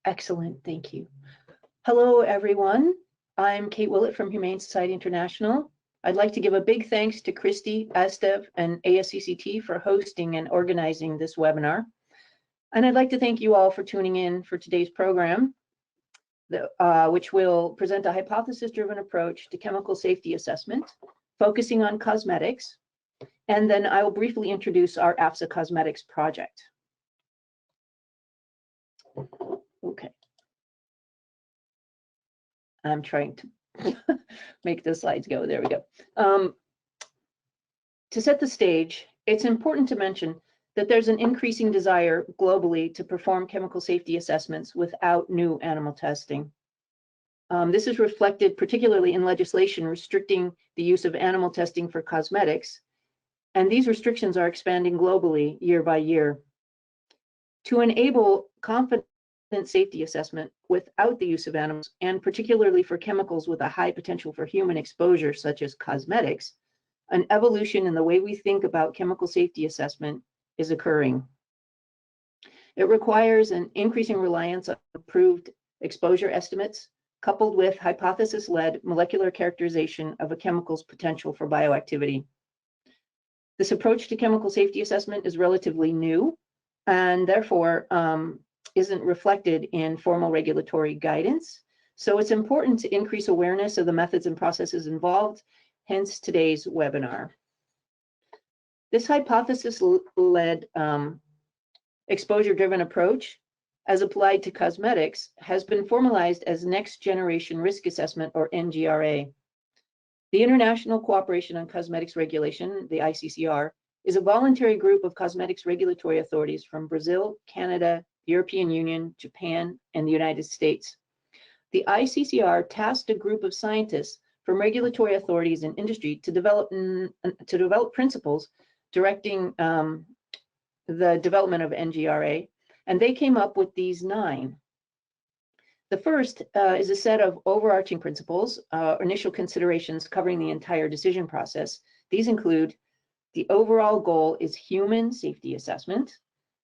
Excellent, thank you. Hello, everyone. I'm Kate Willett from Humane Society International. I'd like to give a big thanks to Christy, ASDEV, and ASCCT for hosting and organizing this webinar. And I'd like to thank you all for tuning in for today's program, which will present a hypothesis-driven approach to chemical safety assessment, focusing on cosmetics. And then I will briefly introduce our AFSA Cosmetics project. Okay. I'm trying to make the slides go. There we go. To set the stage, it's important to mention that there's an increasing desire globally to perform chemical safety assessments without new animal testing. This is reflected particularly in legislation restricting the use of animal testing for cosmetics, and these restrictions are expanding globally year by year. To enable confident safety assessment without the use of animals, and particularly for chemicals with a high potential for human exposure, such as cosmetics, an evolution in the way we think about chemical safety assessment is occurring. It requires an increasing reliance on approved exposure estimates, coupled with hypothesis-led molecular characterization of a chemical's potential for bioactivity. This approach to chemical safety assessment is relatively new, and therefore isn't reflected in formal regulatory guidance. So it's important to increase awareness of the methods and processes involved, hence today's webinar. This hypothesis-led exposure-driven approach, as applied to cosmetics, has been formalized as Next Generation Risk Assessment, or NGRA. The International Cooperation on Cosmetics Regulation, the ICCR, is a voluntary group of cosmetics regulatory authorities from Brazil, Canada, the European Union, Japan, and the United States. The ICCR tasked a group of scientists from regulatory authorities and industry to develop principles directing the development of NGRA, and they came up with these 9. The first is a set of overarching principles, initial considerations covering the entire decision process. These include: the overall goal is human safety assessment,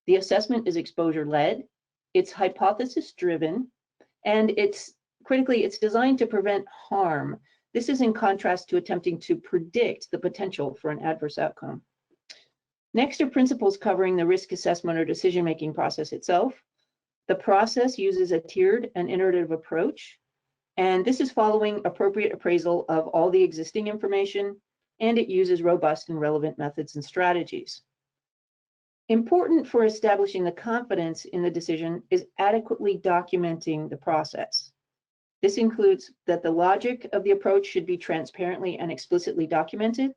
the assessment is exposure-led, it's hypothesis-driven, and it's designed to prevent harm. This is in contrast to attempting to predict the potential for an adverse outcome. Next are principles covering the risk assessment or decision-making process itself. The process uses a tiered and iterative approach, and this is following appropriate appraisal of all the existing information, and it uses robust and relevant methods and strategies. Important for establishing the confidence in the decision is adequately documenting the process. This includes that the logic of the approach should be transparently and explicitly documented,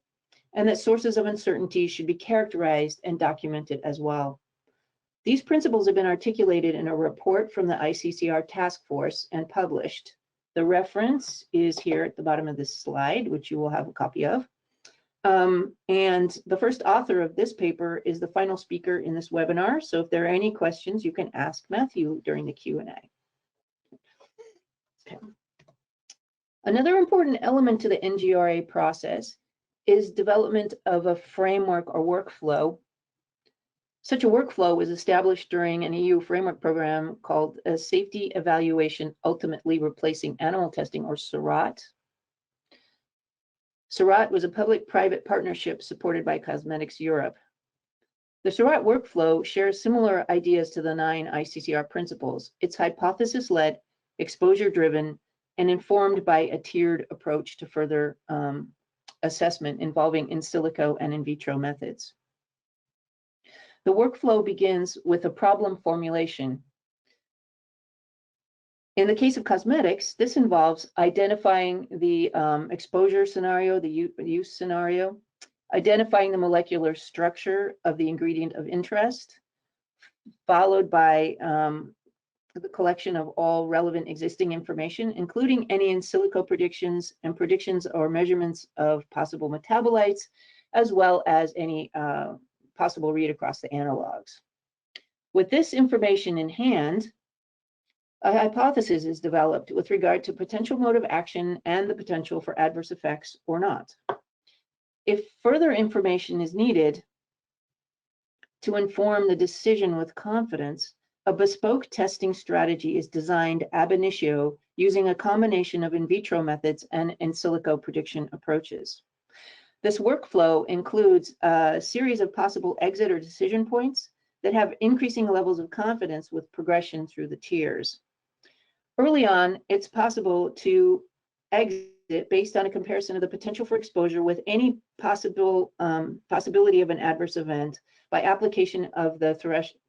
and that sources of uncertainty should be characterized and documented as well. These principles have been articulated in a report from the ICCR task force and published. The reference is here at the bottom of this slide, which you will have a copy of. And the first author of this paper is the final speaker in this webinar. So if there are any questions, you can ask Matthew during the Q&A. Okay. Another important element to the NGRA process is development of a framework or workflow. Such a workflow was established during an EU framework program called a Safety Evaluation Ultimately Replacing Animal Testing, or Seurat. Seurat was a public-private partnership supported by Cosmetics Europe. The Seurat workflow shares similar ideas to the 9 ICCR principles. It's hypothesis-led, exposure-driven, and informed by a tiered approach to further assessment involving in silico and in vitro methods. The workflow begins with a problem formulation. In the case of cosmetics, this involves identifying the exposure scenario, the use scenario, identifying the molecular structure of the ingredient of interest, followed by the collection of all relevant existing information, including any in silico predictions and predictions or measurements of possible metabolites, as well as any possible read across the analogs. With this information in hand, a hypothesis is developed with regard to potential mode of action and the potential for adverse effects or not. If further information is needed to inform the decision with confidence, a bespoke testing strategy is designed ab initio using a combination of in vitro methods and in silico prediction approaches. This workflow includes a series of possible exit or decision points that have increasing levels of confidence with progression through the tiers. Early on, it's possible to exit based on a comparison of the potential for exposure with any possibility of an adverse event by application of the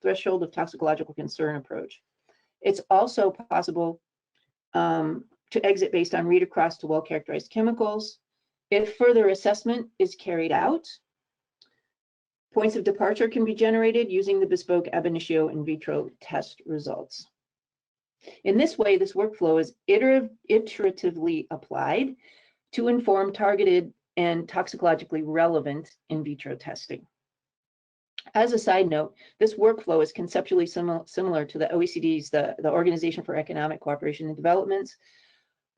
threshold of toxicological concern approach. It's also possible to exit based on read across to well-characterized chemicals. If further assessment is carried out, points of departure can be generated using the bespoke ab initio in vitro test results. In this way, this workflow is iteratively applied to inform targeted and toxicologically relevant in vitro testing. As a side note, this workflow is conceptually similar to the OECD's, the Organization for Economic Cooperation and Development's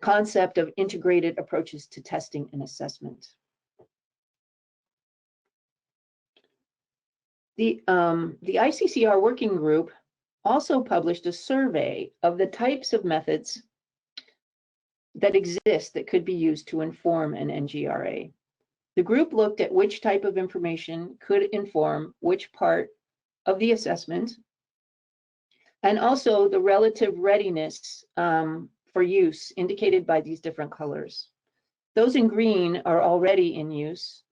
concept of integrated approaches to testing and assessment. The ICCR working group also published a survey of the types of methods that exist that could be used to inform an NGRA. The group looked at which type of information could inform which part of the assessment, and also the relative readiness for use indicated by these different colors. Those in green are already in use.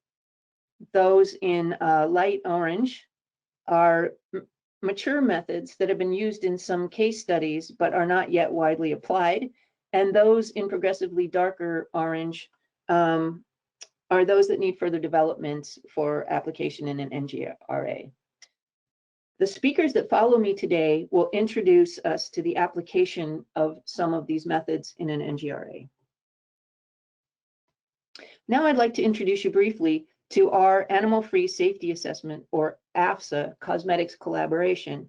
Those in light orange are mature methods that have been used in some case studies but are not yet widely applied. And those in progressively darker orange are those that need further development for application in an NGRA. The speakers that follow me today will introduce us to the application of some of these methods in an NGRA. Now I'd like to introduce you briefly to our Animal-Free Safety Assessment, or AFSA, Cosmetics collaboration.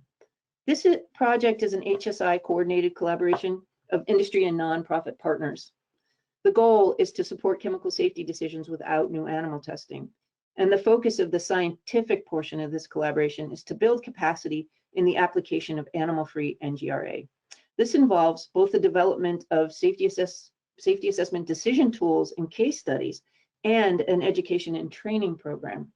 This project is an HSI coordinated collaboration of industry and nonprofit partners. The goal is to support chemical safety decisions without new animal testing. And the focus of the scientific portion of this collaboration is to build capacity in the application of animal-free NGRA. This involves both the development of safety assessment decision tools and case studies, and an education and training program.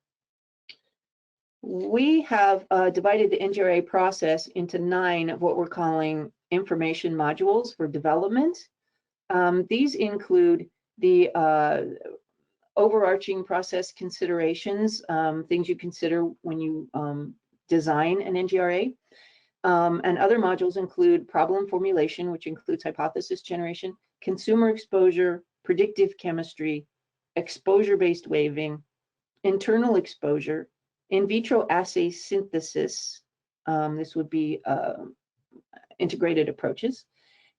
We have divided the NGRA process into 9 of what we're calling information modules for development. These include the overarching process considerations, things you consider when you design an NGRA. And other modules include problem formulation, which includes hypothesis generation, consumer exposure, predictive chemistry, exposure-based weighting, internal exposure, in vitro assay synthesis, this would be integrated approaches,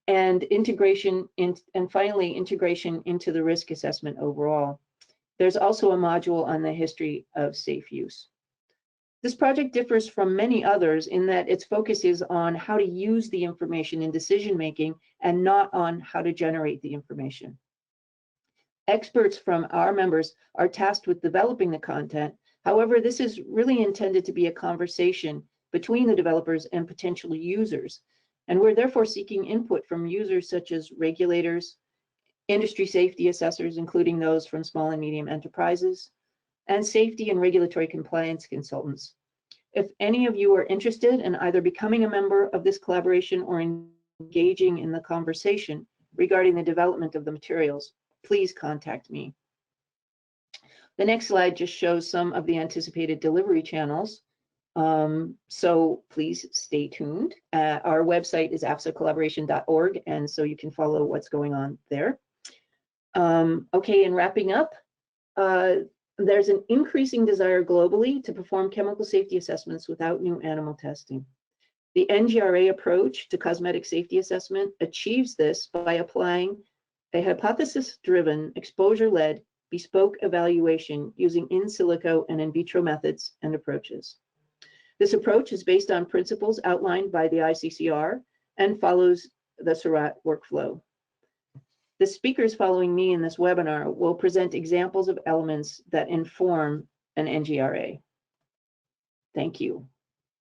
and integration and finally integration into the risk assessment overall. There's also a module on the history of safe use. This project differs from many others in that its focus is on how to use the information in decision making and not on how to generate the information. Experts from our members are tasked with developing the content. However, this is really intended to be a conversation between the developers and potential users. And we're therefore seeking input from users such as regulators, industry safety assessors, including those from small and medium enterprises, and safety and regulatory compliance consultants. If any of you are interested in either becoming a member of this collaboration or engaging in the conversation regarding the development of the materials, please contact me. The next slide just shows some of the anticipated delivery channels. So please stay tuned. Our website is afsacollaboration.org, and so you can follow what's going on there. Okay, and wrapping up, there's an increasing desire globally to perform chemical safety assessments without new animal testing. The NGRA approach to cosmetic safety assessment achieves this by applying a hypothesis-driven, exposure-led, bespoke evaluation using in silico and in vitro methods and approaches. This approach is based on principles outlined by the ICCR and follows the Seurat workflow. The speakers following me in this webinar will present examples of elements that inform an NGRA. Thank you.